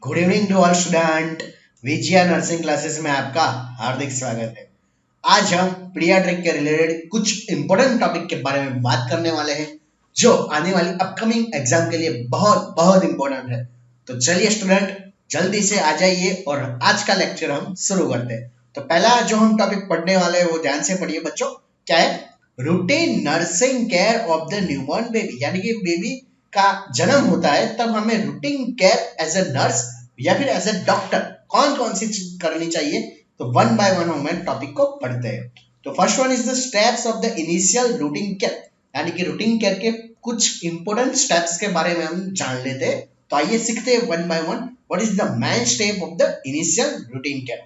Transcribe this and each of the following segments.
Good evening to all student. Vijaya nursing classes में आपका हार्दिक स्वागत है। आज हम पीडियाट्रिक के रिलेटेड कुछ इंपॉर्टेंट टॉपिक के बारे में बात करने वाले हैं जो आने वाली अपकमिंग एग्जाम के लिए बहुत बहुत इंपॉर्टेंट है। तो चलिए स्टूडेंट, जल्दी से आ जाइए और आज का लेक्चर हम शुरू करते हैं। तो पहला जो हम टॉपिक पढ़ने वाले हैं वो ध्यान से पढ़िए बच्चों। क्या है? Routine nursing care of the newborn baby, यानी कि बेबी का जन्म होता है तब हमें routine care as a nurse या फिर एज ए डॉक्टर कौन कौन सी चीज करनी चाहिए। तो वन बाय वन हम टॉपिक को पढ़ते हैं। तो first one is the steps of the initial routine care, यानी कि रूटीन केयर के कुछ इंपोर्टेंट स्टेप्स के बारे में हम जान लेते हैं। तो आइए सीखते हैं one by one what is the main step of the initial routine care.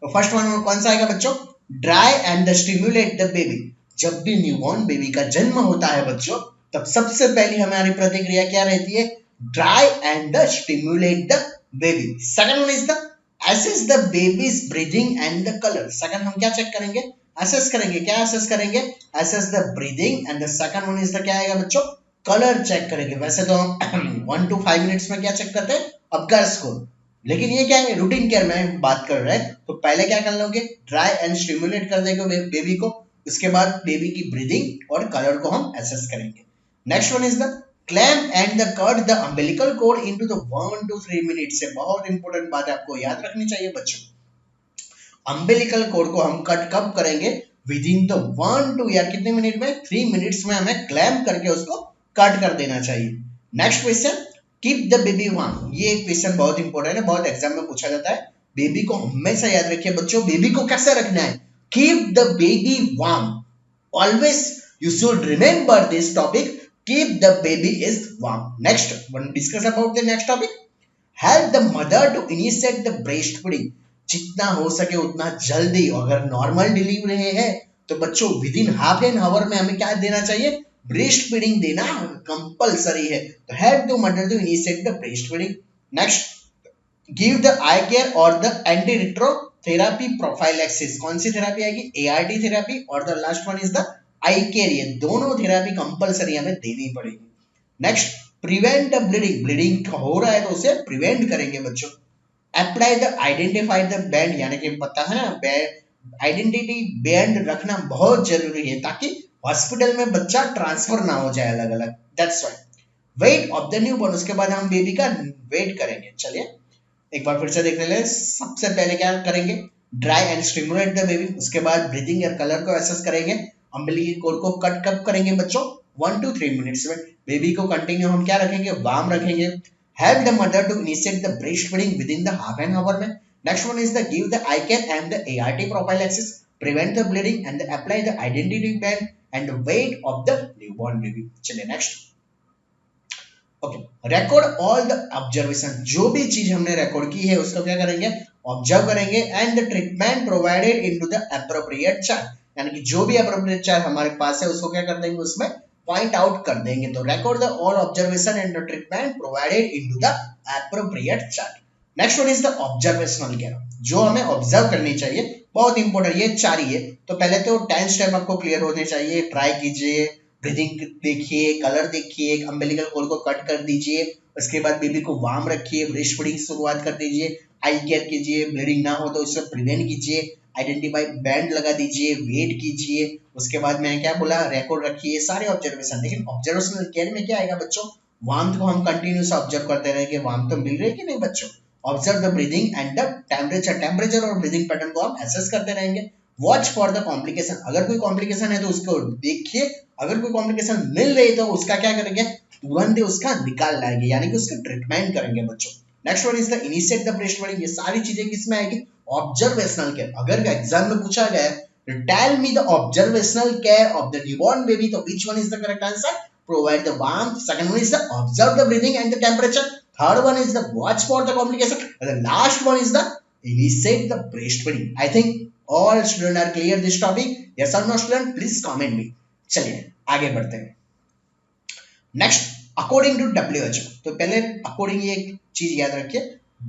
तो फर्स्ट वन कौन सा आएगा बच्चों? Dry and the stimulate the baby. जब भी न्यूबॉर्न बेबी का जन्म होता है बच्चों, तब सबसे पहली हमारी प्रतिक्रिया क्या रहती है? Dry and the stimulate the baby. Second one is the assess the babies breathing and the colour. Second हम क्या चेक करेंगे? असेस करेंगे। क्या असेस करेंगे? Assess the breathing and the second one is the क्या आएगा बच्चों? कलर चेक करेंगे। वैसे तो हम 1 to 5 मिनट्स में क्या चेक करते हैं? अबगर स्कोर। लेकिन ये क्या है? रूटीन केयर में बात कर रहे हैं। तो पहले क्या कर लोगे? ड्राई एंड स्टिमुलेट कर देंगे बेबी को। उसके बाद बेबी की ब्रीदिंग और कलर को हम असेस करेंगे। Next one is the clamp and the cut the umbilical cord into the 1 to 3 minutes से बहुत इंपॉर्टेंट बात है, आपको याद रखनी चाहिए बच्चों। अम्बिलिकल कोड को हम कट कब करेंगे? विद इन द 1 to यार कितने मिनट में? 3 मिनट्स में हमें क्लैम्प करके उसको कट कर देना चाहिए। Next question, keep the baby warm. ये क्वेश्चन बहुत इंपॉर्टेंट है, बहुत एग्जाम में पूछा जाता है। बेबी को हमेशा याद रखिए बच्चों, बेबी को कैसे रखना है? Keep the baby warm. Always you should remember this topic, keep the baby is warm. Next, we'll discuss about the next topic. Help the mother to initiate the breastfeeding. जितना हो सके उतना जल्दी। अगर नॉर्मल डिलीवरी है तो बच्चों with in half an hour में हमें क्या देना चाहिए? ब्रेस्ट फीडिंग देना कंपलसरी है। तो help the mother to initiate the breast feeding. Next, give the eye care और द एंटी रिट्रोथेरेपी प्रोफाइलैक्सिस। कौन सी थेरेपी आएगी? ART therapy. और the last one is the eye care. ये दोनों थेरेपी कंपलसरी हमें देनी पड़ेगी। Next, prevent the bleeding. Bleeding हो रहा है तो उसे प्रिवेंट करेंगे बच्चों। Apply the identify the band, यानी कि पता है ना, आइडेंटिटी बैंड रखना बहुत जरूरी है ताकि हॉस्पिटल में बच्चा ट्रांसफर ना हो जाए अलग अलग। That's why wait of the newborn. उसके बाद हम बेबी का वेट करेंगे। चलिए एक बार फिर से देख ले। सबसे पहले क्या करेंगे? Dry and stimulate the baby. उसके बाद ब्रीदिंग और कलर को असेस करेंगे। अम्बिलिकल कोड को कट कब करेंगे बच्चों? 1 to 3 मिनट्स में। बेबी को कंटिन्यू हम क्या रखेंगे? वार्म रखेंगे। Help the mother to initiate the breast feeding with in the half an hour में। Next one is the give the eye care and the ART prophylaxis, prevent the bleeding and apply the identity band and the weight of the newborn baby. चलिए next. Okay, record all the observation. जो भी चीज हमने record की है उसको क्या करेंगे? ऑब्जर्व करेंगे। And the treatment provided into the appropriate chart, यानी कि जो भी एप्रोप्रिएट चार्ट हमारे पास है उसको क्या कर देंगे? उसमें पॉइंट आउट कर देंगे। तो record the all observation and the treatment provided into the appropriate chart. Next one is the observational care, जो हमें ऑब्जर्व करनी चाहिए। बहुत इंपॉर्टेंट ये चार ही है। तो पहले तो 10 स्टेप आपको क्लियर होने चाहिए। ट्राई कीजिए, ब्रीदिंग देखिए, कलर देखिए, अम्बिलिकल कोड को कट कर दीजिए। उसके बाद बेबी को वार्म रखिए, ब्रेस्ट फीडिंग शुरुआत कर दीजिए, आई केयर कीजिए, ब्लीडिंग ना हो तो इससे प्रिवेंट कीजिए, आइडेंटिफाई बैंड लगा दीजिए, वेट कीजिए। उसके बाद मैंने क्या बोला? रिकॉर्ड रखिए, सारे ऑब्जर्वेशन। लेकिन ऑब्जर्वेशनल केयर में क्या आएगा बच्चों? वार्मथ को हम कंटिन्यूस ऑब्जर्व करते रहेंगे। वार्मथ तो मिल रही है कि नहीं बच्चों? Observe the breathing and the temperature और ब्रीदिंग पैटर्न को हम एसेस करते रहेंगे। Watch for the complication. अगर कोई कॉम्प्लिकेशन है तो उसको देखिए। अगर कोई कॉम्प्लिकेशन मिल रही तो उसका क्या करेंगे? तुरंत ही उसका निकाल लाएंगे, यानी कि उसका ट्रीटमेंट करेंगे बच्चों। Next one is the initiate the breast feeding. ये सारी चीजें किसमें आएगी? Observational care. अगर एग्जाम में पूछा गया है tell me the observational care of the newborn baby, तो which one is the correct answer? Provide the warmth. Second one is the observe the breathing and the temperature. Third one is the watch for the complication, and the last one is the initiate the breastfeeding. I think all students are clear this topic. Yes or no student? Please comment me. चलिए आगे बढ़ते हैं। Next, according to WHO। तो पहले according ये एक चीज याद रखिए,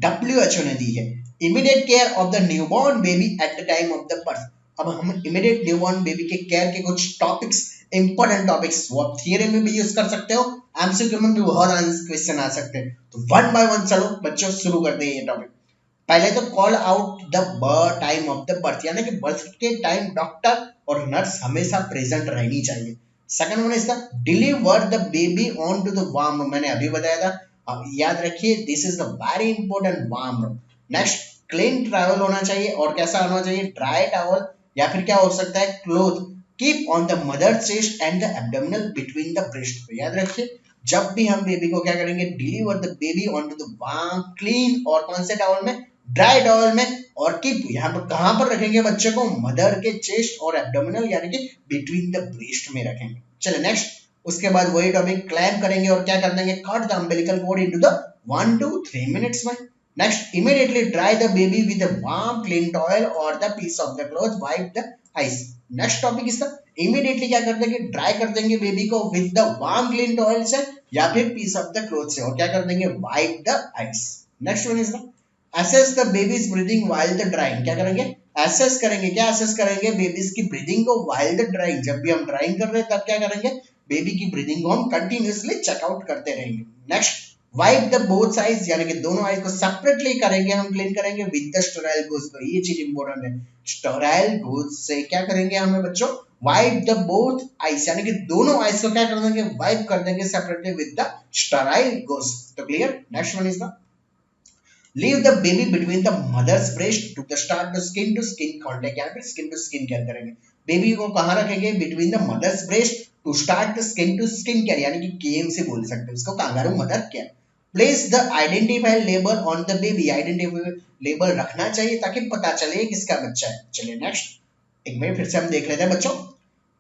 WHO ने दी है immediate care of the newborn baby at the time of the birth. अब हम इमीडिएट न्यूबॉर्न बेबी के केयर के कुछ टॉपिक्स इंपॉर्टेंट टॉपिक्स वो आप थियरी में भी यूज कर सकते हो, एमसीक्यू में भी बहुत क्वेश्चन आ सकते हैं। तो वन बाय वन चलो बच्चों शुरू करते हैं ये टॉपिक। पहले तो call out the birth time of the birth, यानी कि बर्थ के टाइम डॉक्टर और नर्स हमेशा प्रेजेंट रहनी चाहिए। Second one is the deliver the baby on to the warm room, मैंने अभी बताया था, अब याद रखिए this is the very important warm room. Next clean towel होना चाहिए, और कैसा होना चाहिए, ड्राई टॉवल या फिर क्या हो सकता है cloth, keep on the mother chest and the abdominal between the breast. तो याद रखिए जब भी हम बेबी को क्या करेंगे, deliver the baby on to the warm clean, और कौन से टॉवल में, ड्राई टॉवल में, और कीप यहाँ पर कहां पर रखेंगे बच्चे को, मदर के चेस्ट और एब्डोमिनल यानी कि बिटवीन द ब्रेस्ट में रखेंगे। चलिए नेक्स्ट, उसके बाद वही टॉपिक क्लैम्प करेंगे और क्या कर देंगे, cut the umbilical cord into the 1 to 3 minutes में। Next immediately dry the baby with a warm clean towel और the piece of the cloth, wipe the eyes. Next topic is the immediately क्या कर देंगे, dry कर देंगे baby को with the warm clean towel से या फिर पीस ऑफ द क्लॉथ से, और क्या कर देंगे, wipe the eyes. Next one is the assess the baby's breathing while the drying, क्या करेंगे, assess करेंगे, क्या assess करेंगे, बेबीज की ब्रीदिंग को while the drying, जब भी हम ड्राइंग कर रहे हैं तब क्या करेंगे, बेबी की ब्रीदिंग को हम कंटिन्यूअसली चेकआउट करते रहेंगे। Next wipe the both sides, यानी कि दोनों आईज को सेपरेटली करेंगे, हम क्लीन करेंगे विद द स्टेराइल गॉज। तो ये चीज इंपॉर्टेंट है, स्टेराइल गॉज से क्या करेंगे हमें बच्चों, वाइप द बोथ आईज, यानी कि दोनों आईज को क्या कर देंगे, वाइप कर देंगे separately with the sterile gauze. तो clear. Next one is the leave the baby between the mother's breast to start the skin to skin contact, या फिर skin to skin care करेंगे, बेबी को कहाँ रखेंगे, between the mother's breast to start the skin to skin care, यानी कि KM से बोल सकते हैं इसको, kangaroo mother care। place the identify label on the baby, identify label रखना चाहिए ताकि पता चले किसका बच्चा है। चलिए नेक्स्ट, एक मिनट फिर से हम देख लेते हैं बच्चों।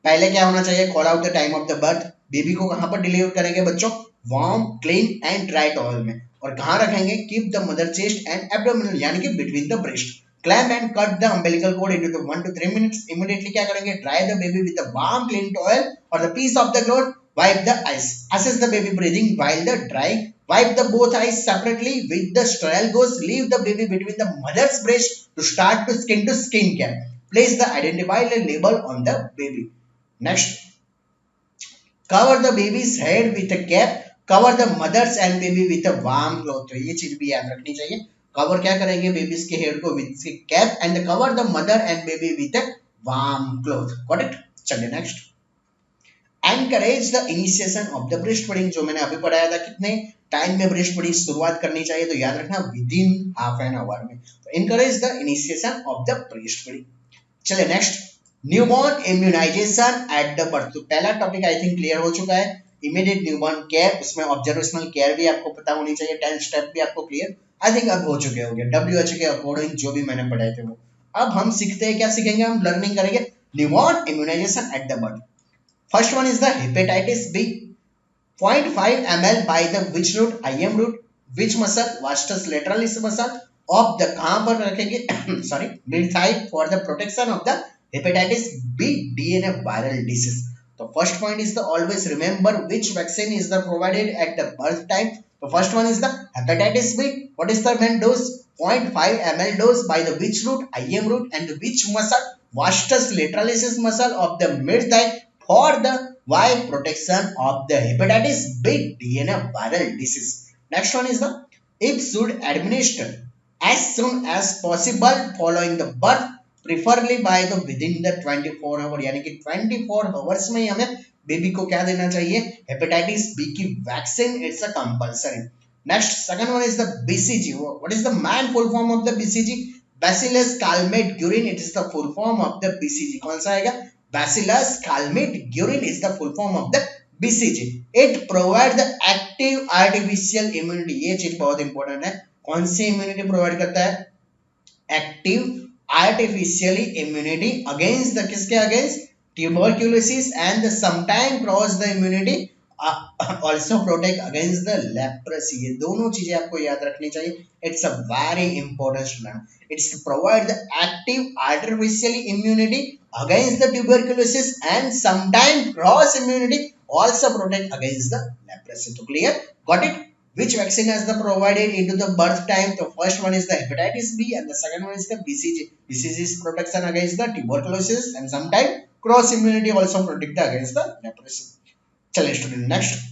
पहले क्या होना चाहिए, call out the time of the birth, baby को कहाँ पर डिलीवर करेंगे बच्चों, warm clean and dry towel में, और कहां रखेंगे, keep the mother chest and abdominal यानी कि between the breast. Clamp and cut the umbilical cord into the 1 to 3 minutes. Immediately क्या करेंगे, dry the baby with the warm clean towel और the piece of the cloth, wipe the eyes. Assess the baby breathing while the drawing, wipe the both eyes separately with the sterile gauze, leave the baby between the mother's breast to start to skin care, place the identifier label on the baby। Next, cover the baby's head with a cap, cover the mother's and baby with a warm cloth। तो ये चीज भी याद रखनी चाहिए, cover क्या करेंगे babies के हेड को with cap, and cover the mother and baby with a warm cloth. Got it. चलिए next, encourage the initiation of the breast feeding, जो मैंने अभी पढ़ाया था कितने टाइम में ब्रेस्ट फीडिंग शुरुआत करनी चाहिए, तो याद रखना within half an hour में। तो encourage the initiation of the breast feeding. चलिए next, newborn immunisation at the birth. तो पहला टॉपिक आई थिंक क्लियर हो चुका है, इमीडिएट न्यूबॉर्न केयर, उसमें ऑब्जर्वेशनल केयर भी आपको पता होनी चाहिए, 10 स्टेप भी आपको क्लियर आई थिंक अब हो चुके होंगे WHO के अकॉर्डिंग जो भी मैंने पढ़ाए थे वो। अब हम सीखते हैं, क्या सीखेंगे, हम लर्निंग करेंगे newborn immunisation at the birth. First one is the hepatitis B, 0.5 ml by the which root, IM root, which muscle, vastus lateralis muscle of the, कहां पर रखेंगे sorry, mid thigh for the protection of the hepatitis B DNA viral disease। तो first point is the always remember which vaccine is the provided at the birth time। तो first one is the hepatitis B, what is the main dose, 0.5 ml dose by the which root, IM root, and which muscle, vastus lateralis muscle of the mid thigh for the why protection of the hepatitis B DNA viral disease। Next one is the if should administer as soon as possible following the birth, preferably by the within the 24 hour, यानी कि 24 hours में हमें baby को क्या देना चाहिए, hepatitis B की vaccine, it's a compulsory. Next, second one is the BCG। What is the man full form of the BCG, Bacillus calmette-guerin, it is the full form of the BCG। कौन सा आएगा, Bacillus calmette-guerin is the full form of the BCG। It provides the active artificial immunity। ये चीज बहुत important है, कौन सी immunity provide करता है, active artificially immunity against the, किसके against, tuberculosis and sometime cross the immunity also protect against the leprosy। ये दोनों चीजें आपको याद रखनी चाहिए, it's a very important student, it's to provide the active artificial immunity against the tuberculosis and sometimes cross immunity also protect against the leprosy। तो clear, got it। Which vaccine has the provided into the birth time? The first one is the hepatitis B and the second one is the BCG। BCG is protection against the tuberculosis and sometimes cross immunity also protect against the leprosy. चलिए student next.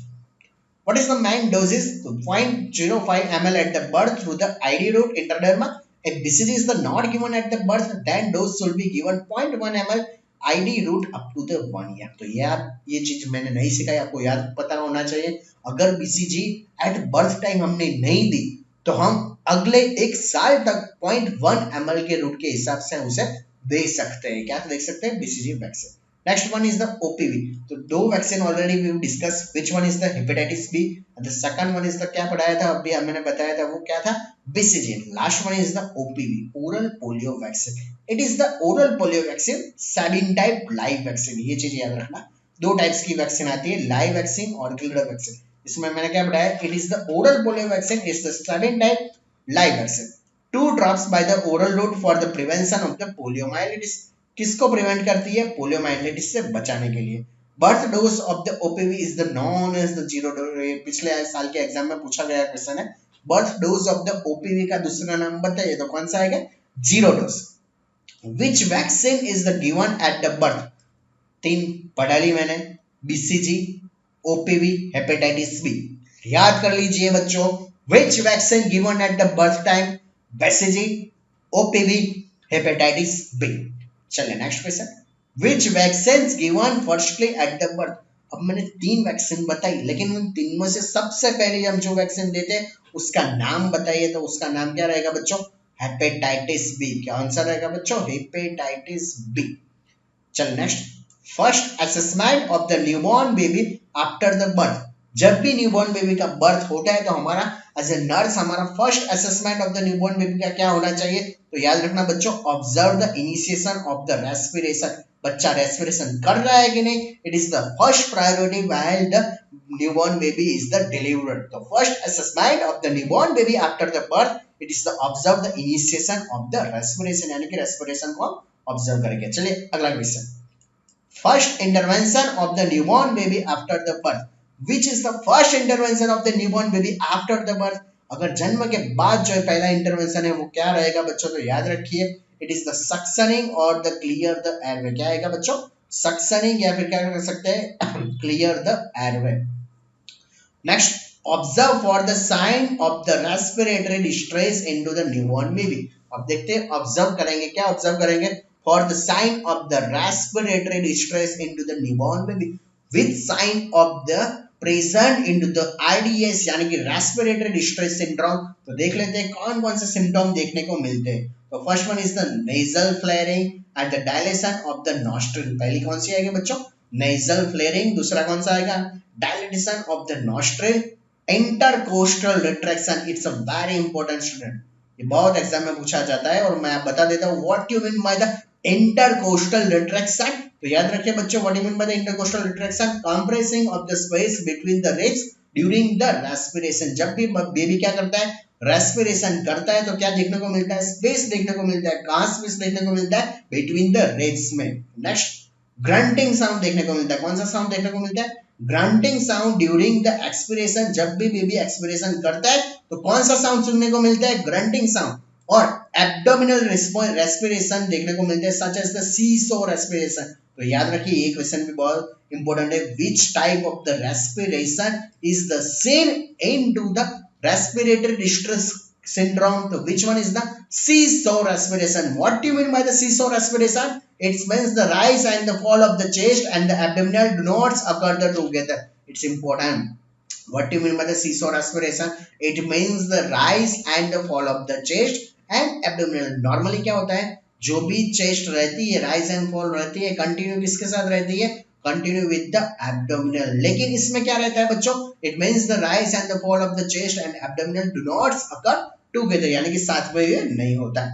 What is the main doses? 0.05 ml at the birth through the ID route intraderma. If BCG is the not given at the birth, then dose should be given 0.1 ml ID route up to the 1 year. तो यार ये चीज मैंने नहीं सिखाई, आपको याद पता होना चाहिए. अगर BCG at birth time हमने नहीं दी तो हम अगले एक साल तक 0.1 ml के रूट के हिसाब से उसे दे सकते हैं. क्या देख सकते हैं? BCG vaccine. Next one is the OPV. तो दो vaccine already we discuss. Which one is the hepatitis B and the second one is the क्या पढ़ाया था अभी मैंने बताया था वो क्या था? BCG. Last one is the OPV, oral polio vaccine. It is the oral polio vaccine, Sabin type live vaccine. ये चीज याद रखना. दो टाइप्स की वैक्सीन आती है, लाइव वैक्सीन और गिल्डर वैक्सीन. इसमें मैंने क्या पढ़ाया? It is the oral polio vaccine, is the Sabin type live vaccine. 2 drops by the oral route for the prevention of the poliomyelitis. किसको प्रिवेंट करती है? पोलियोमाइलिटिस से बचाने के लिए. Birth dose of the OPV is the known as the zero dose. पिछले साल के एग्जाम में पूछा गया क्वेश्चन है. Birth dose of the OPV का दूसरा नाम बताइए तो कौन सा आएगा? Zero dose. Which vaccine is the given at the birth? 3 पढ़ा ली मैंने. BCG, OPV, hepatitis B. याद कर लीजिए बच्चों. Which vaccine given at the birth time? BCG, OPV, hepatitis B. चलिए next question. Which vaccine given firstly at the birth? अब मैंने 3 वैक्सीन बताई, लेकिन उन तीन में से सबसे पहले हम जो वैक्सीन देते हैं उसका नाम बताइए. तो उसका नाम क्या रहेगा बच्चों? Hepatitis B. क्या आंसर रहेगा बच्चों? Hepatitis B. चल next. First assessment of the newborn baby after the birth. जब भी न्यूबॉर्न बेबी का बर्थ होता है तो हमारा एज ए नर्स हमारा first assessment of the newborn baby का क्या होना चाहिए? तो याद रखना बच्चों, observe the initiation of the respiration. बच्चा रेस्पिरेशन कर रहा है कि नहीं? It is the first priority while the newborn baby is the delivered. तो first assessment of the newborn baby after the birth it is the observe the initiation of the respiration, यानी कि respiration को observe करेंगे. चलिए अगला question. First intervention of the newborn baby after the birth. Which is the first intervention of the newborn baby after the birth? अगर जन्म के बाद जो पहला इंटरवेंशन है वो क्या रहेगा बच्चों? तो याद रखिए, इट इज द सक्शनिंग और द क्लियर द एयरवे. क्या आएगा बच्चों? सक्शनिंग या फिर क्या कर सकते हैं? Clear the airway. Next. Observe for the sign of the respiratory distress into the newborn baby. अब देखते हैं ऑब्जर्व करेंगे. क्या ऑब्जर्व करेंगे? For the sign of the respiratory distress into the newborn baby with sign of the present into the IDS यानी कि respiratory distress syndrome. तो देख लेते हैं कौन कौन से सिम्टम देखने को मिलते हैं. तो first one is the nasal flaring and the dilation of the nostril. पहली कौन सी आएगी बच्चों? Nasal flaring. दूसरा कौन सा आएगा? Dilation of the nostril. Intercostal retraction. It's a very important student. ये बहुत एग्जाम में पूछा जाता है और मैं आप बता देता हूँ what you mean by the intercostal retraction. तो याद रखिए बच्चों, what you mean by the intercostal retraction? Compressing of the space between the ribs during the respiration. जब भी बेबी क्या करता है? रेस्पिरेशन करता है तो क्या देखने को मिलता है? स्पेस देखने को मिलता है. कहां स्पेस देखने को मिलता है? बिटवीन द रिब्स में. नेक्स्ट. ग्रंटिंग साउंड देखने को मिलता है. कौन सा साउंड देखने को मिलता है? Grunting sound during the expiration. जब भी बेबी एक्सपिरेशन करता है तो कौन सा साउंड सुनने को मिलता है? Grunting sound. और एब्डोमिनल रेस्पिरेशन देखने को मिलते हैं such as the seesaw respiration. तो याद रखिए ये क्वेश्चन भी बहुत इंपॉर्टेंट है. Which type of the respiration is the same into the respiratory distress syndrome? तो which one is the seesaw respiration? What do you mean by the seesaw respiration? It means the rise and the fall of the chest and the abdominal do not occur together. It's important. What do you mean by the seesaw respiration? It means the rise and the fall of the chest and abdominal. Normally क्या होता है? जो भी chest रहती है, rise and fall रहती है, continue किसके साथ रहती है? Continue with the abdominal. लेकिन इसमें क्या रहता है बच्चों? It means the rise and the fall of the chest and abdominal do not occur together, यानी कि साथ में ये नहीं होता.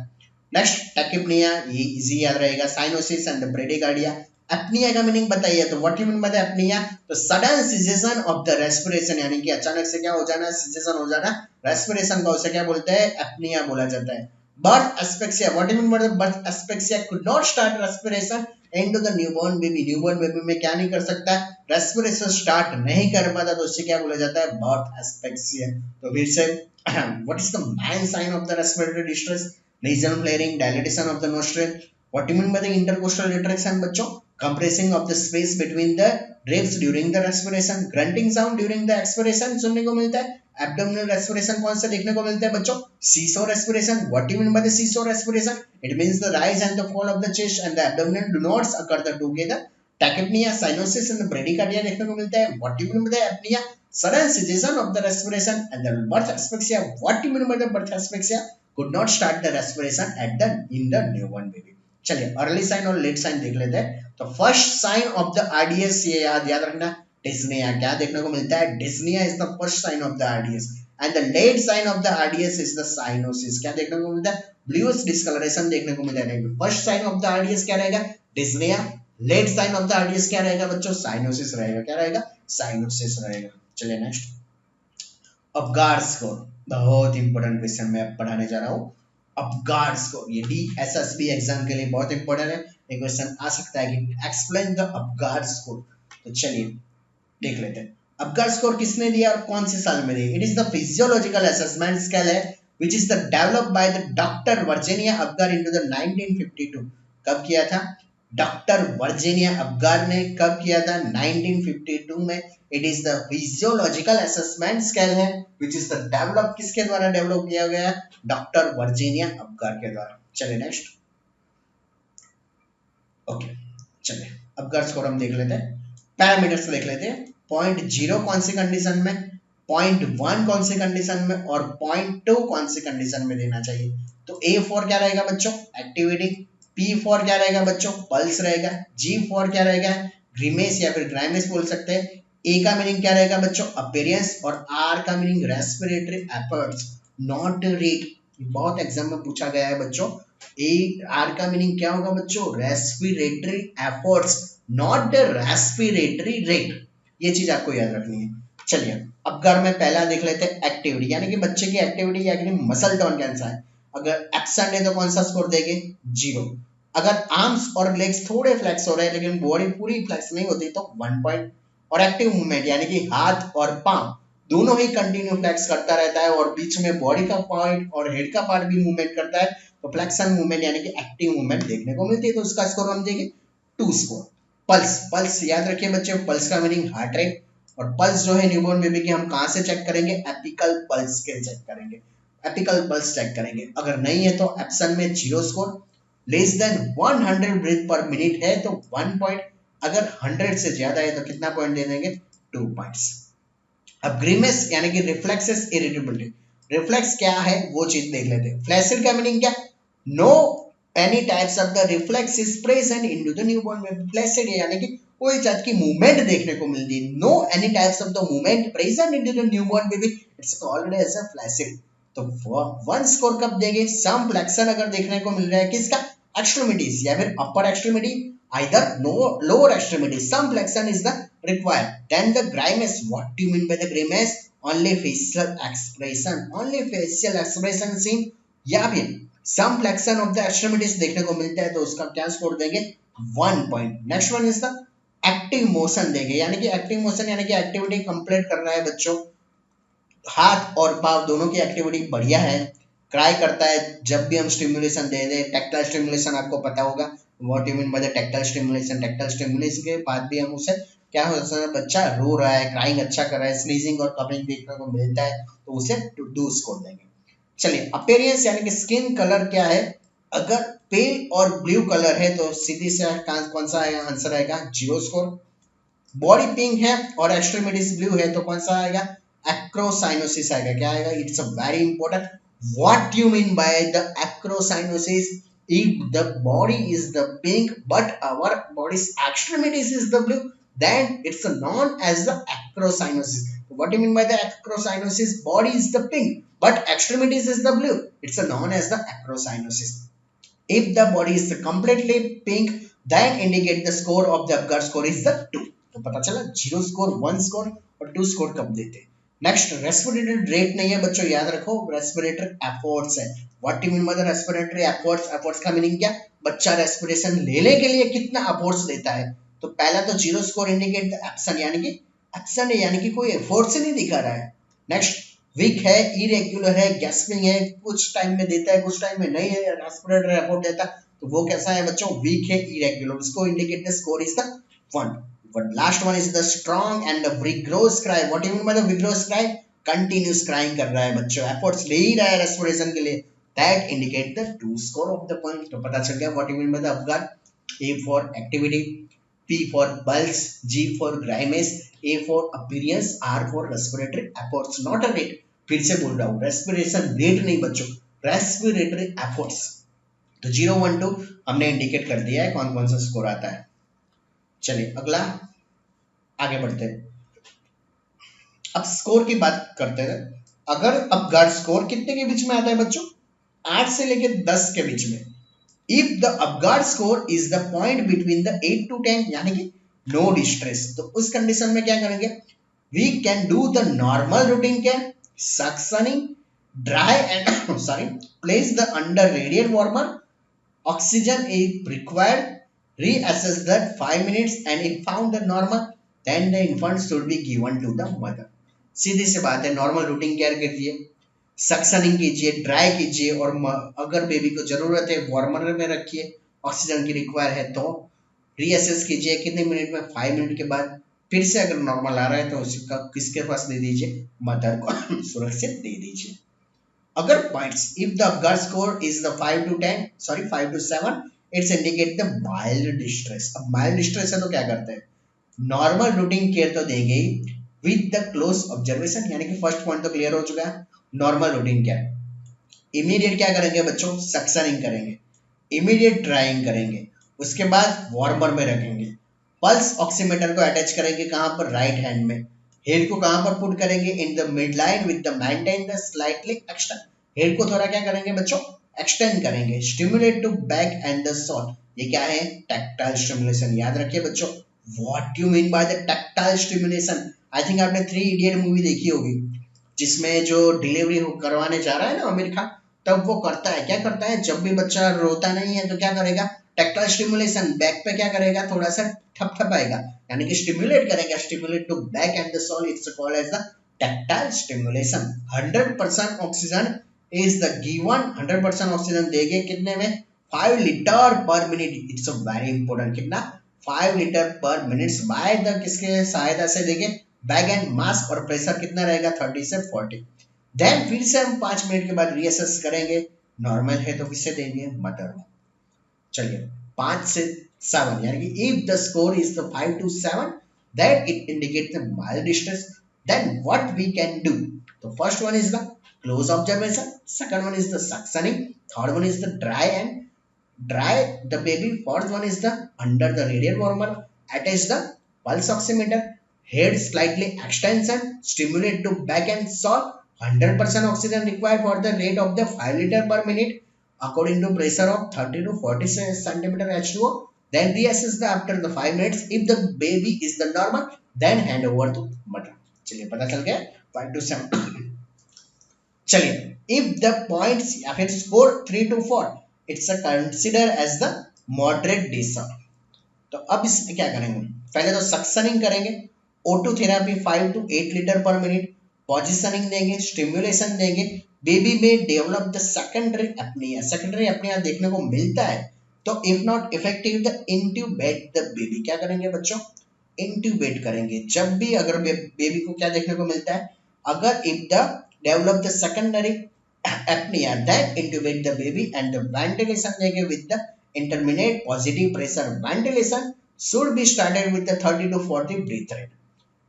नेक्स्ट. टैकिप्निया. ये इजी याद रहेगा. Cyanosis and the bradycardia. Apnea का मीनिंग बताइए. तो what you mean by the apnea? तो sudden cessation of the respiration, यानी कि अचानक से क्या हो जाना? सिजेशन हो जाना रेस्पिरेशन का. उसे क्या बोलते हैं? एप्निया बोला जाता है. Birth asphyxia. What do you mean by the birth asphyxia? Could not start respiration into the newborn baby. Newborn baby में क्या नहीं कर सकता? Respiration start नहीं कर पाता, तो उससे क्या बोला जाता है? Birth asphyxia. तो फिर से what is the main sign of the respiratory distress? Nasal flaring, dilatation of the nostril. What do you mean by the intercostal retraction बच्चों? compressing of the space between the ribs during the respiration, grunting sound during the expiration सुनने को मिलता है। abdominal respiration कौन सा देखने को मिलता है बच्चों? seesaw respiration. What do you mean by the seesaw respiration? It means the rise and the fall of the chest and the abdomen do not occur together. tachypnea, cyanosis and the bradycardia देखने को मिलता है। What do you mean by the apnea? Sudden cessation of the respiration and the birth asphyxia. What do you mean by the birth asphyxia? Could not start the respiration at the in the newborn baby. चलिए early sign और late sign देख लेते हैं। तो first sign of the RDS ये याद रखना, dyspnoea. क्या देखने को मिलता है? Dyspnoea is the first sign of the RDS and the late sign of the RDS is the cyanosis. क्या देखने को मिलता है? ब्लूइश डिस्कलरेशन देखने को मिलता है। First sign of the RDS क्या रहेगा? Dyspnoea. Late sign of the RDS क्या रहेगा बच्चों? साइनोसिस रहेगा। क्या रहेगा? साइनोसिस रहेगा। चलिए नेक्स्ट, अपगार स्कोर, बहुत इंपॉर्टेंट क्वेश्चन मैं पढ़ाने जा रहा हूँ। अपगार स्कोर ये DSSB एग्जाम के लिए बहुत इंपॉर्टेंट है। एक क्वेश्चन आ सकता है कि एक्सप्लेन द अपगार स्कोर। तो चलिए देख लेते हैं अपगार स्कोर किसने दिया और कौन से साल में दिया। It is the physiological assessment scale है which is the developed by the doctor Virginia Apgar into the 1952। कब किया था? डॉक्टर वर्जीनिया अपगार ने कब किया था? 1952 में। It is the physiological assessment scale है विच इज द डेवलप, किसके द्वारा डेवलप किया गया? डॉक्टर वर्जीनिया अपगार के द्वारा। चलिए नेक्स्ट, ओके चलिए अपगार स्कोर हम देख लेते हैं। पैरामीटर्स देख लेते हैं। 0.0 कौन सी कंडीशन में, 0.1 कौन सी कंडीशन में और 0.2 कौन सी कंडीशन में देना चाहिए। तो A4 क्या रहेगा बच्चों? एक्टिविटी। P4 क्या रहेगा बच्चों? पल्स रहेगा। G4 क्या रहेगा? ग्रीमेस या फिर ग्राइमेस बोल सकते हैं। A का मीनिंग क्या रहेगा बच्चों? अपीयरेंस और R का meaning respiratory efforts not rate. बहुत एग्जाम में पूछा गया है बच्चों। R का मीनिंग क्या होगा बच्चों? Respiratory efforts not the respiratory rate. ये चीज आपको याद रखनी है। चलिए अब घर में पहला देख लेते हैं एक्टिविटी, यानी कि बच्चे की एक्टिविटी यानी मसल टोन कैसा है। अगर एब्सेंट है तो कौन सा स्कोर देंगे? 0। अगर आर्म्स और लेग्स थोड़े फ्लेक्स हो रहे हैं लेकिन बॉडी पूरी फ्लेक्स नहीं होती तो 1 पॉइंट। और एक्टिव मूवमेंट यानी कि हाथ और पांव दोनों ही कंटिन्यू फ्लेक्स करता रहता है और बीच में बॉडी का पॉइंट और हेड का पार्ट भी मूवमेंट करता है तो फ्लेक्शन मूवमेंट यानी कि एक्टिव मूवमेंट देखने को मिलती है। तो उसका स्कोर हम देंगे 2 स्कोर। पल्स, पल्स याद रखिए बच्चे, पल्स का मीनिंग हार्ट रेट। और पल्स जो है न्यूबॉर्न बेबी की हम कहां से चेक करेंगे? एपिकल पल्स के चेक करेंगे। एपिकल पल्स चेक करेंगे। अगर नहीं है तो एप्सन में 0 score. Less than 100 breath per minute है तो 1 पॉइंट। अगर 100 से ज्यादा है तो कितना पॉइंट दे देंगे? 2 पॉइंट्स। अब ग्रीमेस यानी कि रिफ्लेक्सेस इरिटेबिलिटी, रिफ्लेक्स क्या है वो चीज देख लेते हैं। फ्लैसिड का मीनिंग क्या? No any types of the reflex is present into the newborn baby. Flaccid यानी कि कोई जात की मूवमेंट देखने को मिलती है। No any types of the movement present into the newborn baby, it's called as a flaccid. तो 1 स्कोर कब देंगे? सम फ्लेक्शन अगर देखने को मिल रहा है किसका? एक्सट्रीमिटीज या फिर अपर extremity, either no lower extremity, some flexion is the required. Then the grimace, what do you mean by the grimace? Only facial expression, only facial expression seen या फिर some flexion of the extremities देखने को मिलता है तो उसका क्या score देंगे? 1 point. Next one is the active motion देंगे, यानी कि एक्टिव मोशन यानी कि एक्टिविटी कंप्लीट कर रहा है बच्चों, हाथ और पांव दोनों की एक्टिविटी बढ़िया है, क्राई करता है जब भी हम स्टिमुलेशन दे दें। टैक्टाइल स्टिमुलेशन आपको पता होगा, what you mean by the tactile stimulation. Tactile stimulation के बाद भी हम उसे क्या हो सकता है? बच्चा रो रहा है, क्राइंग अच्छा कर रहा है, स्नीजिंग और कमिंग देखने को मिलता है तो उसे 2 स्कोर देंगे। चलिए अपीयरेंस यानी कि स्किन कलर क्या है? अगर पेल और ब्लू कलर है तो सीधी से कौन सा आंसर आएगा? 0 स्कोर। बॉडी पिंक है और एक्सट्रीमिटीज ब्लू है तो कौन सा आएगा? एक्रोसाइनोसिस आएगा। क्या आएगा? It's a very important. What you mean by the acrocyanosis? If the body is the pink but our body's extremities is the blue, then it's known as the acrocyanosis. What do you mean by the acrocyanosis? Body is the pink but extremities is the blue. It's known as the acrocyanosis. If the body is completely pink, then indicate the score of the Apgar score is the 2. तो पता चला 0 score, 1 score और 2 score कब देते हैं। Next respiratory rate नहीं है बच्चों, याद रखो रेस्पिरेटरी एफर्ट्स है। What do you mean by the respiratory efforts? Efforts का मीनिंग क्या? बच्चा रेस्पिरेशन लेने के लिए कितना एफर्ट्स देता है। तो पहला तो 0 स्कोर इंडिकेट द एब्सेंट, यानी कि एब्सेंट है यानी कि कोई एफर्ट्स ही नहीं दिखा रहा है। नेक्स्ट वीक है, इरेगुलर है, गैस्पिंग है, कुछ टाइम में देता है कुछ टाइम में नहीं है, रेस्पिरेटरी एफर्ट देता है तो वो कैसा है बच्चों, वीक है, इरेगुलर, उसको indicate the score is the 1. But last one is the strong and the vigorous cry. What you mean by the vigorous cry? Continuous crying कर रहा है बच्चों, एफर्ट्स ले ही रहा है रेस्पिरेशन के लिए, that indicate the two score of the point. तो पता चल गया what you mean by the Apgar. A for activity, P for pulse, G for grimace, A for appearance, R for respiratory efforts, not a rate. फिर से बोल रहा हूँ, respiration rate नहीं बच्चों, रेस्पिरेटरी एफर्ट्स. तो 0, 1, 2 हमने इंडिकेट कर दिया है कौन कौन सा स्कोर आता है. चलिए अगला आगे बढ़ते हैं. अब स्कोर की बात करते हैं. अगर अब गार्ड स्कोर कितने के बीच में आता है बच्चों, 8 से लेके 10 के बीच में. If the Apgar score is the point between the 8 to 10, यानी कि no distress, तो उस कंडीशन में क्या करेंगे, we can do the normal routine care, suctioning, dry and sorry, place the under radiant warmer, oxygen if required, reassess that 5 minutes and if found the normal, then the infant should be given to the mother. सीधी सी बात है, normal routine care कीजिए, suctioning कीजिए, dry कीजिए, और अगर baby को जरूरत है वार्मर में रखिए, ऑक्सीजन की रिक्वायर है तो रीअसेस कीजिए कितने मिनट में, 5 मिनट के बाद. फिर से अगर नॉर्मल आ रहा है तो उसका किसके पास दे दीजिए, मदर को सुरक्षित दे दीजिए. अगर points, if the Apgar score is the 5 to 10, sorry 5 to 7, it's indicate the mild distress. अब माइल्ड डिस्ट्रेस है तो क्या करते हैं, नॉर्मल रूटीन केयर तो देंगे ही विद द क्लोज ऑब्जर्वेशन, यानी कि फर्स्ट पॉइंट तो क्लियर हो चुका है, नॉर्मल रूटीन क्या है. इमीडिएट क्या करेंगे बच्चों, सक्शनिंग करेंगे, इमीडिएट ड्राइंग करेंगे, उसके बाद वार्मर में रखेंगे, पल्स ऑक्सीमीटर को अटैच करेंगे कहां पर, राइट हैंड में, हेड को कहां पर पुट करेंगे, in the mid line with the maintain the slightly extend. Head को थोड़ा क्या करेंगे बच्चों, एक्सटेंड करेंगे, stimulate to back and the sole. ये क्या है, टैक्टाइल स्टिमुलेशन. याद रखिए बच्चों, what you mean by the tactile stimulation. I think आपने 3 इडियट मूवी देखी होगी, जिसमें जो डिलीवरी करवाने जा रहा है ना आमिर खान, तब वो करता है, क्या करता है, जब भी बच्चा रोता नहीं है तो क्या करेगा, टैक्टाइल स्टिमुलेशन, बैक पे क्या करेगा, थोड़ा सा थपथपाएगा, यानी कि स्टिमुलेट करेगा, stimulate to back and the sole, it's called as the tactile stimulation. 100% oxygen is the given, 100% oxygen देंगे कितने में, 5 लीटर पर मिनट. इट्स वेरी इंपॉर्टेंट, कितना, 5 लीटर पर मिनट, बाय द किसके सहायता से देंगे, बैग एंड मास्क, और प्रेशर कितना रहेगा, 30 से 40. देन फिर से हम 5 मिनट के बाद रीअसेस करेंगे, नॉर्मल है तो किससे देंगे, मदर को. चलिए 5 से 7, यानी कि if the score is the 5 to 7, that it indicate the mild distress. Then what we can do, तो first one is the close observation, second one is the suctioning, third one is the dry the baby, fourth one is the under the radiant warmer, attach the pulse oximeter, head slightly extension, stimulate to back and soul, 100% oxygen required for the rate of the 5 liter per minute according to pressure of 30 to 40 centimeter H2O. Then reassess the after the 5 minutes. If the baby is the normal, then hand over to mother. चलिए पता चल गया 5 to 7. चलिए if the points या फिर score 3 to 4, it's a consider as the moderate disorder. तो अब इसमें क्या करेंगे, पहले तो सक्शनिंग करेंगे, O2 थेरेपी 5 to 8 लीटर पर मिनट, पोजिशनिंग देंगे, स्टिमुलेशन देंगे, बेबी में develop the secondary apnoea. Secondary apnoea देखने को मिलता है, तो if not effective the intubate the baby. क्या करेंगे बच्चों, इंट्यूबेट करेंगे. जब भी अगर बेबी को क्या देखने को मिलता है, अगर if the develop the secondary apnea, that intubate the baby and the ventilation देंगे with the intermittent positive pressure. Ventilation should be started with the 30 to 40 breath rate.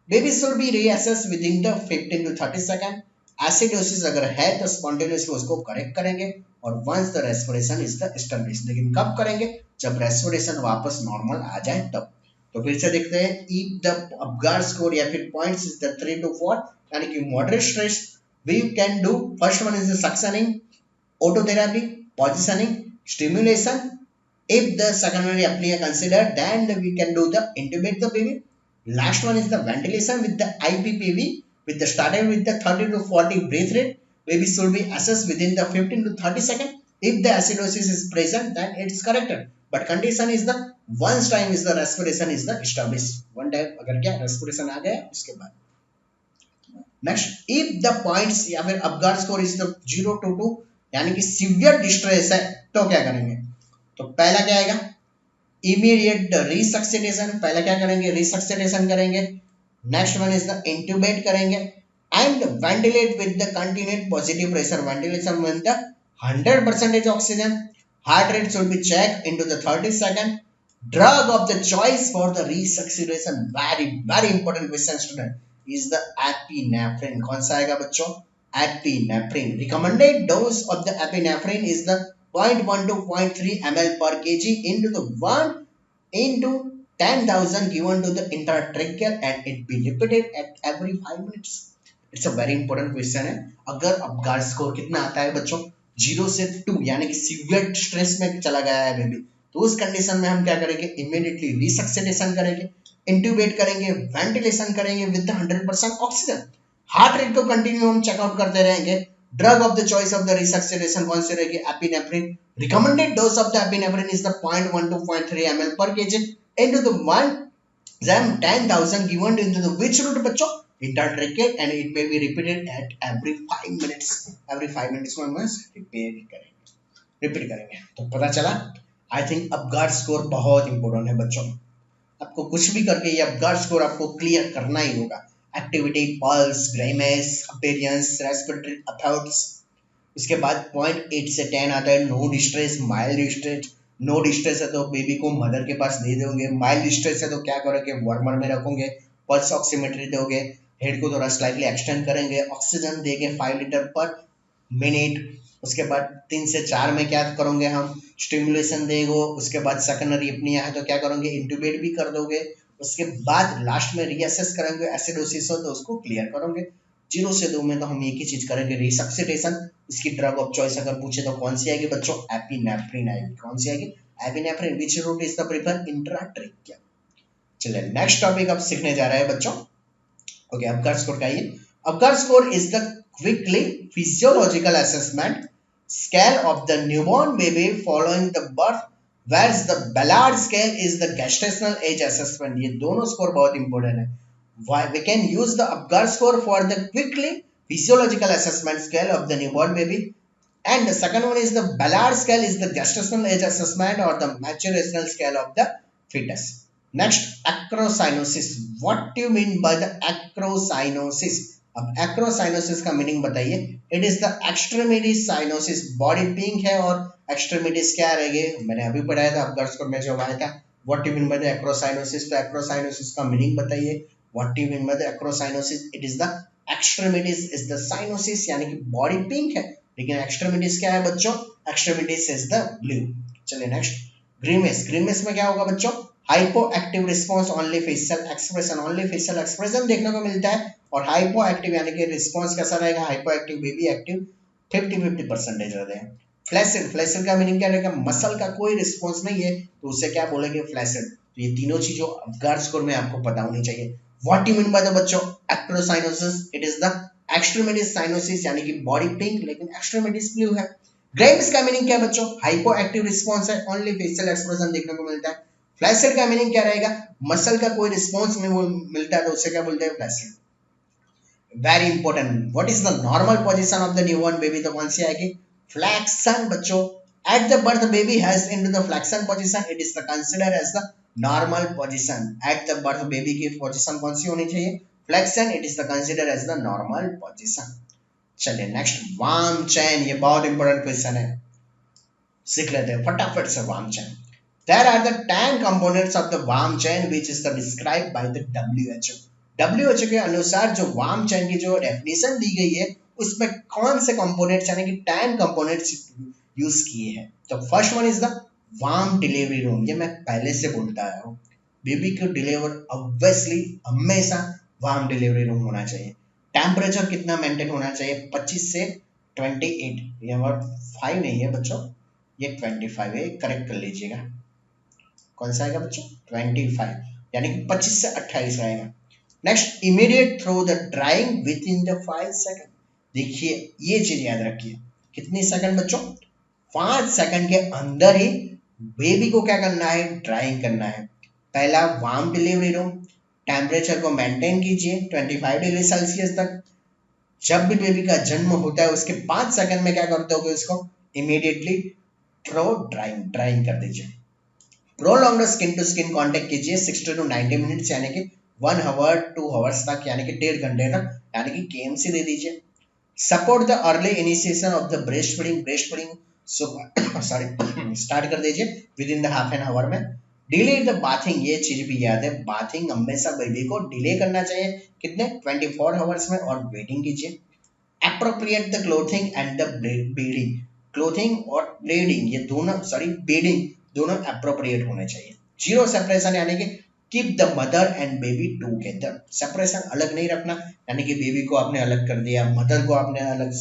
Baby should be reassessed within the 15 to 30 second. Acidosis अगर है तो spontaneously उसको correct करेंगे, और once the respiration is the established. लेकिन कब करेंगे, जब respiration वापस नॉर्मल आ जाए तब. तो फिर से देखते हैं, if the अपगार स्कोर या फिर पॉइंट्स इज द 3 to 4, यानी कि moderate stress, we can do first one is the suctioning, autotherapy, positioning, stimulation. If the secondary apnea considered, then we can do the intubate the baby. Last one is the ventilation with the IPPV, with the starting with the 30 to 40 breath rate. Baby should be assessed within the 15 to 30 seconds. If the acidosis is present, then it's corrected. But condition is the once time is the respiration is the established. One time अगर क्या respiration आ गया उसके बाद. Next, if the points या फिर Apgar score is the 0 to 2, यानी कि severe distress है, तो क्या करेंगे, तो पहला क्या आएगा, इमीडिएट रिसक्सिटेशन, पहला क्या करेंगे, रिसक्सिटेशन करेंगे। Next one is the intubate करेंगे and ventilate with the continued positive pressure, ventilation with the 100% oxygen. Heart rate should be checked into the 30 second. Drug of the choice for the resuscitation, very important question student, is the epinephrine। कौन सा आएगा बच्चों, epinephrine। recommended dose of the epinephrine is the 0.1 to 0.3 ml per kg into the 1 into 10,000 given to the intratracheal and it be repeated at every 5 minutes। It's a very important question है। अगर Apgar score कितना आता है बच्चों, 0 से 2, यानी कि severe stress में चला गया है बेबी, तो उस कंडीशन में हम क्या करेंगे, इमीडिएटली रिसक्सिटेशन करेंगे, इंट्यूबेट करेंगे, वेंटिलेशन करेंगे विद 100% ऑक्सीजन। हार्ट रेट को कंटिन्यू हम चेकआउट करते रहेंगे। Drug of the choice of the resuscitation कौन सी रहेगी, epinephrine. Recommended dose of the epinephrine is the 0.1 to 0.3 ml per kg into the 10,000 given into the which route बच्चों, intratracheal, and it may be repeated at every 5 minutes। every 5 minutes को हम repeat करेंगे। तो पता चला, I think Apgar score बहुत important है बच्चों। आपको कुछ भी करके ये अपगार स्कोर आपको क्लियर करना ही होगा। Activity, pulse, grimace, appearance, respiratory efforts. उसके बाद 0.8 से 10 आता है no distress, mild distress. No distress है तो बेबी को मदर के पास दे दोगे। माइल्ड डिस्ट्रेस है तो क्या करोगे, वार्मर में रखोगे, पल्स ऑक्सीमेट्री दोगे, हेड को थोड़ा स्लाइटली एक्सटेंड करेंगे, ऑक्सीजन देंगे 5 लीटर पर मिनट। उसके बाद 3 से 4 में क्या करोगे, हम स्टिमुलेशन देंगे। उसके बाद सेकेंडरी अपनिया है तो क्या करोगे, इंट्यूबेट भी कर दोगे। उसके बाद लास्ट में रीअसेस करेंगे, एसिडोसिस हो तो उसको क्लियर करोगे। 0 से 2 में तो हम एक ही चीज करेंगे, रिसक्सिटेशन। इसकी ड्रग ऑफ चॉइस अगर पूछे तो कौन सी आएगी बच्चों, एपिनेफ्रिन आएगी। कौन सी आएगी, epinephrine. Which route is the prefer, intratracheal. चलिए नेक्स्ट टॉपिक अब सीखने जा रहे हैं बच्चों। ओके, अपगार स्कोर का ये Apgar score is the quickly physiological assessment scale of the newborn baby following the birth, whereas the Ballard scale is the gestational age assessment। ये दोनों स्कोर बहुत इंपॉर्टेंट है। Why we can use the Apgar score for the quickly physiological assessment scale of the newborn baby, and the second one is the Ballard scale is the gestational age assessment or the maturational scale of the fetus। Next, acrocynosis। What do you mean by the acrocynosis? अब एक्रोसाइनोसिस का meaning बताइए। It is the extremity cyanosis. Body pink है और extremities क्या रहेगी, मैंने अभी पढ़ाया था अपगार स्कोर में जो आया था। What do you mean by the acrocyanosis, तो एक्रोसाइनोसिस का मीनिंग बताइए। What do you mean by the acrocyanosis, it is the extremities is the cyanosis, यानी कि बॉडी पिंक है लेकिन एक्सट्रीमिटीज क्या है बच्चों, एक्सट्रीमिटीज इज द ब्लू। चलिए नेक्स्ट, ग्रीमेस। ग्रीमेस में क्या होगा बच्चों, hypoactive response, only facial expression, only facial expression देखने को मिलता है। और हाइपो एक्टिव यानी कि रिस्पॉन्स कैसा रहेगा, हाइपो एक्टिव बेबी एक्टिव 50-50% रहते हैं। फ्लैसिड, फ्लैसिड का मीनिंग क्या रहेगा, मसल का कोई रिस्पॉन्स नहीं है तो उसे क्या बोलेंगे, फ्लैसिड। तो ये तीनों चीजों अपगार स्कोर में आपको पता होनी चाहिए। What you mean by the बच्चों acrocyanosis, it is the extremities cyanosis, यानी कि बॉडी पिंक लेकिन एक्सट्रीमिटीज ब्लू है। ग्रेव्स का मीनिंग क्या है बच्चों, हाइपो एक्टिव रिस्पॉन्स है, ओनली फेशियल एक्सप्रेशन देखने को मिलता है। फ्लैसिड का मीनिंग क्या रहेगा, मसल का कोई रिस्पॉन्स नहीं मिलता है तो उसे क्या बोलते हैं, flaccid. Very important, what is the normal position of the newborn baby, तो कौन सी आएगी, फ्लेक्शन बच्चों। At the birth baby has into the flexion position, it is the considered as the normal position. At the birth baby की position कौन सी होनी चाहिए, flexion, it is the considered as the normal position. चलिए next, warm chain. ये बहुत important question है, सीख लेते हैं फटाफट से। Warm chain, there are the 10 components of the warm chain which is the described by the WHO। WHO के अनुसार जो वार्म चेन की जो डेफिनेशन दी गई है उसमें कौन से कंपोनेंट्स यानी कि 10 कंपोनेंट्स यूज किए हैं। तो first one is the warm delivery room. ये मैं पहले से बोलता आया हूँ, बेबी को डिलीवर ऑब्वियसली हमेशा वार्म डिलीवरी रूम होना चाहिए। टेम्परेचर कितना मेंटेन होना चाहिए, 25 से 28। ये वर्ड 5 नहीं है बच्चों, ये 25 है, करेक्ट कर लीजिएगा। कौन सा आएगा बच्चों, 25, यानी कि 25 से 28 रहेगा। Next, immediate through the drawing with in the 5 second. देखिए ये चीज याद रखिए, कितनी सेकंड बच्चों, 5 सेकंड के अंदर ही बेबी को क्या करना है, ड्राइंग करना है। पहला, वार्म डिलीवरी रूम, टेम्परेचर को मेंटेन कीजिए 25 डिग्री सेल्सियस तक। जब भी बेबी का जन्म होता है उसके 5 सेकंड में क्या करते होगे, उसको इमीडिएटली प्रो ड्राइंग ड्राइंग कर दीजिए। Prolonged skin to skin contact कीजिए 60 टू 90 मिनट्स यानी कि 1 आवर 2 आवर्स तक यानी कि 1.5 घंटे तक यानी कि केएमसी दे दीजिए। Support the early initiation of the breast feeding sorry start कर दीजिए with in the half an hour में। डिले द बाथिंग, ये चीज भी याद है, बाथिंग हमेशा बेबी को डिले करना चाहिए कितने 24 आवर्स में, और वेटिंग कीजिए। Appropriate the clothing and the breeding, clothing और ब्रीडिंग ये दोनों सॉरी ब्रीडिंग दोनों अप्रोप्रिएट होने चाहिए। जीरो सेपरेशन यानी कि keep the mother and baby together, separation अलग नहीं रखना यानी कि बेबी को आपने अलग कर दिया, मदर को आपने अलग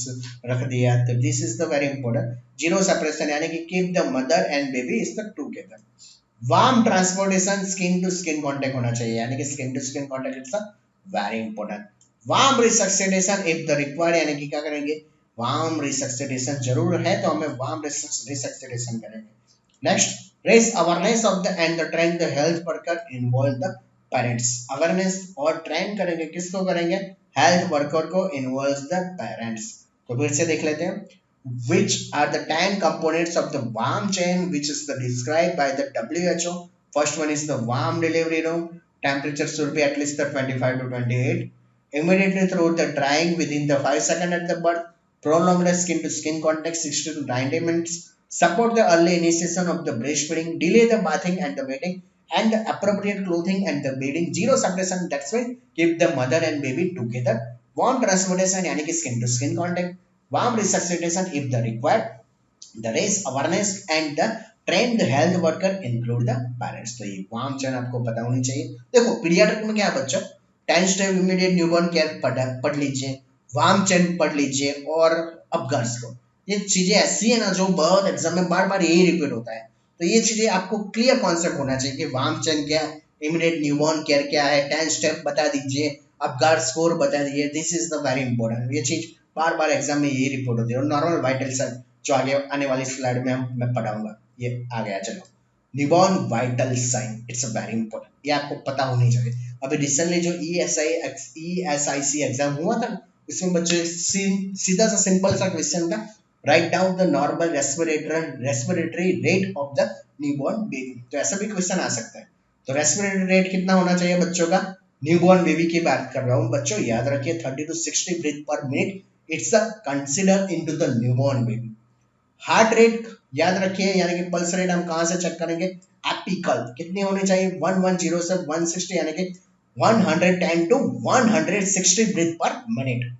रख दिया, तो this is the very important. Zero separation यानी कि keep the mother and baby is the together. Warm transportation, skin to skin contact होना चाहिए यानी कि skin to skin contact is very important. Warm resuscitation if the required यानी कि क्या करेंगे, वार्म रिसक्सेटेशन जरूर है तो हमें वार्म रिसक्सेटेशन करेंगे। Next, raise awareness of the and the train the health worker involve the parents, awareness और train करेंगे किसको करेंगे, health worker को involves the parents। तो फिर से देख लेते हैं which are the 10 components of the warm chain which is the described by the WHO। first one is the warm delivery room, temperature should be at least the 25 to 28, immediately through the drying within the 5 seconds at the birth, prolonged skin to skin contact 60 to 90 minutes, support the early initiation of the breastfeeding, delay the bathing and the wetting, and the appropriate clothing and the bedding, zero separation, that's why keep the mother and baby together, warm transportation यानी कि skin to skin contact, warm resuscitation if the required, the raise awareness and the train the health worker include the parents। तो ये warm चैन आपको पता होनी चाहिए। देखो paediatric में क्या है बच्चों, 10 स्टेप इमीडिएट न्यूबॉर्न केयर पढ़ लीजिए, वार्म चैन पढ़ लीजिए, और अब गर्ल्स को ये चीजें ऐसी है ना जो बहुत एग्जाम में बार बार यही रिपीट होता है, तो ये चीजें आपको क्लियर कॉन्सेप्ट होना चाहिए कि वार्म चैन क्या है, इमीडिएट न्यूबॉर्न केयर क्या है, 10 स्टेप बता दीजिए, अब गर्ल्स स्कोर बता दीजिए, this is the very important. ये चीज बार बार एग्जाम में यही रिपोर्ट होती है। और नॉर्मल वाइटल साइन जो आगे आने वाली स्लाइड में मैं पढ़ाऊंगा, ये आ गया। चलो newborn vital sign, it's a very important, ये आपको पता होनी चाहिए। अभी रिसेंटली जो ESIC एग्जाम हुआ था उसमें बच्चे सीधा सा सिंपल सा क्वेश्चन था, write down the normal respiratory rate of the newborn baby. तो ऐसा भी क्वेश्चन आ सकता है। तो रेस्पिरेटरी रेट कितना होना चाहिए बच्चों का, न्यूबॉर्न बेबी की बात कर रहा हूँ बच्चों, याद रखिए 30 to 60 breath per minute, it's a consider into the newborn baby. Heart rate याद रखिए यानी कि पल्स रेट हम कहां से चेक करेंगे, एपिकल कितनी होनी चाहिए, 110 से 160 यानी कि 110 to 160 breath per minute.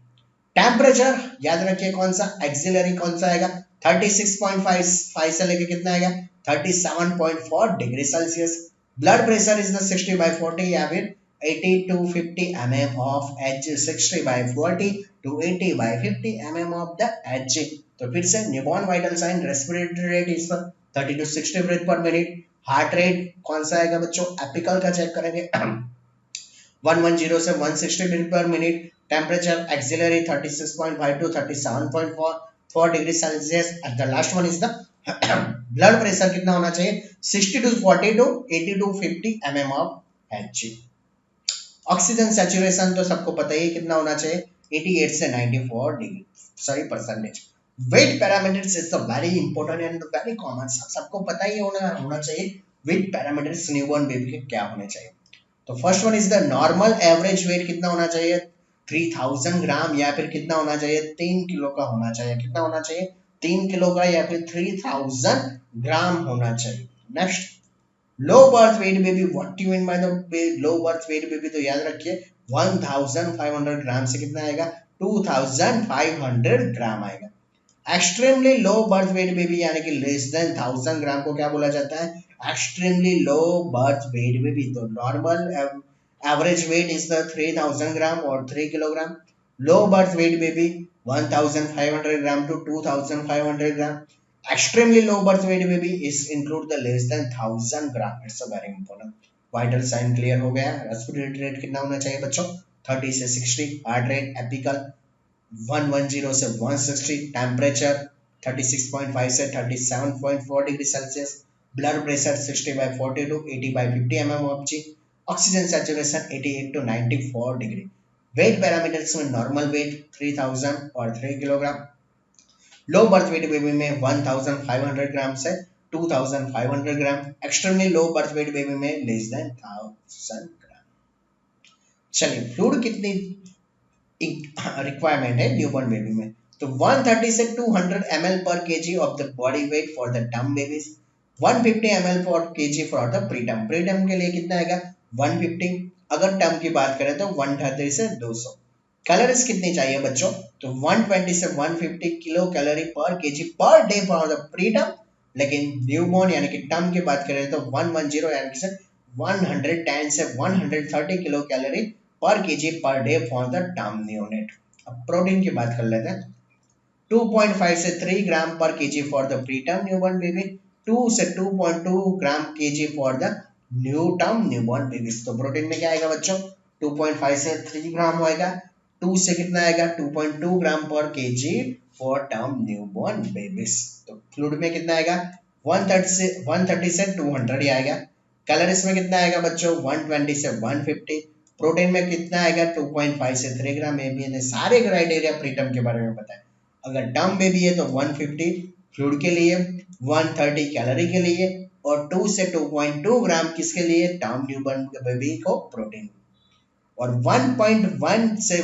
Temperature याद रखिए कौन सा, एक्सिलरी कौन सा आएगा, 36.5 से लेके कितना आएगा 37.4 degree Celsius. Blood pressure is the 60/40 या फिर 80 to 50 mm of H, 60/40 to 80/50 mm of the H। तो फिर से newborn vital sign, respiratory rate is 30 to 60 breath per minute. Heart rate कौन सा आएगा बच्चों, एपिकल का चेक करेंगे 110 से 160 breath per minute. Temperature axillary 36.5 to 37.4 degree Celsius. And the last one is the blood pressure कितना होना चाहिए, 60 to 40 to 80 to 50 mm of H। Oxygen saturation तो सबको पता ही कितना होना चाहिए, 88 से 94 degree sorry percentage. Weight parameters is the very important and very common, सबको पता ही होना चाहिए वेट पैरामीटर्स न्यूबॉर्न बेबी के क्या होने चाहिए। तो first one is the normal average wait कितना होना चाहिए, 3000 ग्राम या फिर कितना होना चाहिए 3 किलो का होना चाहिए, कितना होना चाहिए 3 किलो का या फिर 3000 ग्राम होना चाहिए। Next, low birth weight baby, what do you mean by the low birth weight baby, तो याद रखिए 1500 ग्राम से कितना आएगा 2500 ग्राम आएगा। Extremely low birth weight baby यानी कि लेस देन 1000 ग्राम को क्या बोला जाता है, extremely low birth weight baby. तो normal average weight is the 3000 gram और 3 kilogram. Low birth weight baby 1500 gram to 2500 gram. Extremely low birth weight baby is include the less than 1000 gram, it's a very important। Vital sign clear हो गया। Respiratory rate कितना होना चाहिए बच्चों, 30 से 60। Heart rate apical 110 से 160। Temperature 36.5 से 37.4 degree Celsius. Blood pressure 60/40 to 80/50 mm of G। Oxygen saturation 88 to 94 degree. Weight parameters में नॉर्मल वेट 3000 और 3 kilogram. Low birth weight baby में 1500 ग्राम से 2500 gram, extremely low birth weight baby में less than 1000 gram. चलिए fluid कितनी requirement है newborn baby में, तो 130 से 200 ml पर KG of the body weight for the term babies, 150 ml for KG for the preterm. Preterm के लिए कितना आएगा 150, अगर टर्म की बात करें तो 130 से 200। कैलोरीज कितनी चाहिए बच्चों, तो 120 से 150 किलो कैलोरी पर KG per day for the preterm, लेकिन न्यूबॉर्न यानी कि टर्म की बात करें तो 110 यानी कि 110 से 130 किलो कैलोरी पर KG per day for the term neonate. अब प्रोटीन की बात कर लेते हैं, 2.5 से 3 ग्राम पर kg for the preterm newborn baby, 2 से 2.2 gram kg for the new term newborn babies. तो प्रोटीन में क्या आएगा बच्चों, 2.5 से 3 ग्राम होएगा, 2 से कितना आएगा 2.2 ग्राम पर kg for term newborn babies. तो फ्लूइड में कितना आएगा 130 से 200 ही आएगा। कैलोरीज में कितना आएगा बच्चों 120 से 150। प्रोटीन में कितना आएगा 2.5 से 3 ग्राम। ये भी सारे क्राइटेरिया प्रीटर्म के बारे में बताया। अगर टर्म बेबी है तो 150 फ्लूइड के लिए, 130 कैलोरी के लिए, और 2 से 2.2 ग्राम किसके लिए टर्म न्यूबॉर्न बेबी को प्रोटीन, और 1.5 से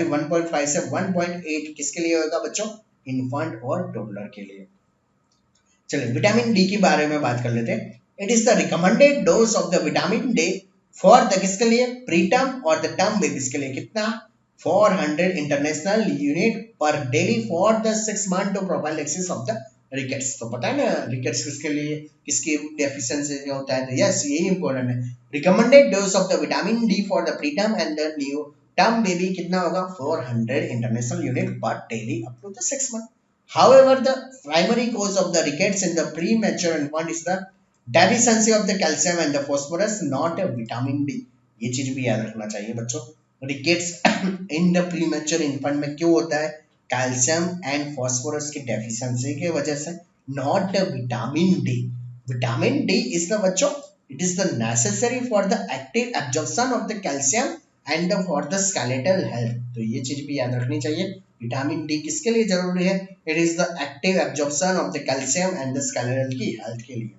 1.8 किसके लिए होगा बच्चों, इन्फेंट और टोडलर के लिए। चलिए विटामिन डी के बारे में बात कर लेते हैं। It is the recommended dose of the vitamin D for the किसके लिए, प्रीटर्म और द टर्म बेबीज के लिए कितना, 400 international unit per daily for the 6 month to prophylaxis of the rickets. तो पता है ना रिकेट्स किसके लिए, किसकी डेफिशिएंसी होता है, तो यस यही इंपॉर्टेंट है। Recommended dose of the vitamin D for the preterm and the new term baby कितना होगा 400 international unit per daily up to the 6 month. However, the primary cause of the rickets in the premature infant is the deficiency of the calcium and the phosphorus, not a vitamin D। ये चीज भी याद रखना चाहिए बच्चों। Rickets in the premature infant में क्यों होता है, कैल्शियम एंड फॉस्फोरस की डेफिशिएंसी की वजह से, not vitamin D. Vitamin D is the बच्चों it is the necessary for the active absorption of the calcium and for the skeletal health. तो ये चीज भी याद रखनी चाहिए। विटामिन डी किसके लिए जरूरी है, it is the active absorption of the calcium and the skeletal की हेल्थ के लिए।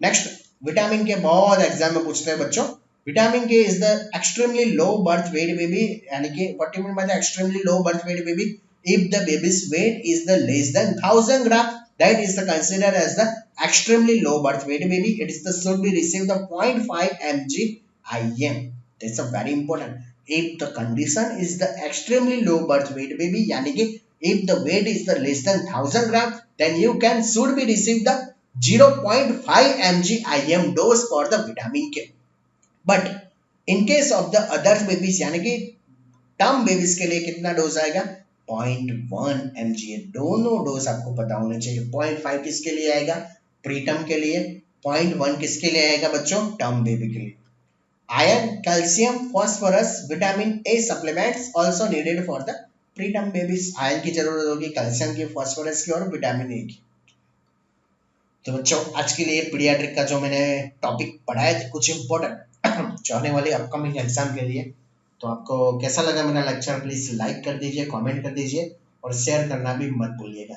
नेक्स्ट, विटामिन के बहुत एग्जाम में पूछते हैं बच्चों। Vitamin K is the extremely low birth weight baby, यानी कि what you mean by the extremely low birth weight baby, if the baby's weight is the less than 1000 gram, that is the considered as the extremely low birth weight baby. It is the should be receive the 0.5 mg IM. That's a very important. If the condition is the extremely low birth weight baby, यानी कि if the weight is the less than 1000 gram, then you can should be receive the 0.5 mg IM dose for the vitamin K. But in case of the other babies, यानी कि term babies के लिए कितना dose आएगा 0.1 mg। दोनों dose आपको पता होने चाहिए। 0.5 किसके लिए आएगा प्रीटर्म के लिए, 0.1 किसके लिए आएगा बच्चों टर्म बेबी के लिए। Iron, calcium, phosphorus, vitamin A supplements also needed for the preterm babies. Iron की जरूरत होगी, कैल्शियम की, फास्फोरस की और विटामिन ए की। तो बच्चों आज के लिए पीडियाट्रिक का जो मैंने टॉपिक पढ़ाया था कुछ इंपॉर्टेंट जो आने वाले अपकमिंग एग्जाम के लिए, तो आपको कैसा लगा मेरा लेक्चर प्लीज लाइक कर दीजिए, कमेंट कर दीजिए और शेयर करना भी मत भूलिएगा।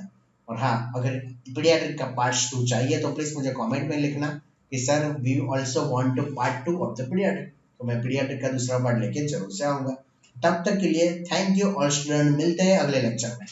और हाँ, अगर पीडियाट्रिक का पार्ट 2 चाहिए तो प्लीज मुझे कमेंट में लिखना कि sir we also want to part 2 of the pediatric, तो मैं पीडियाट्रिक का दूसरा पार्ट लेके जरूर से आऊंगा। तब तक के लिए थैंक यू ऑल स्टूडेंट, मिलते हैं अगले लेक्चर में।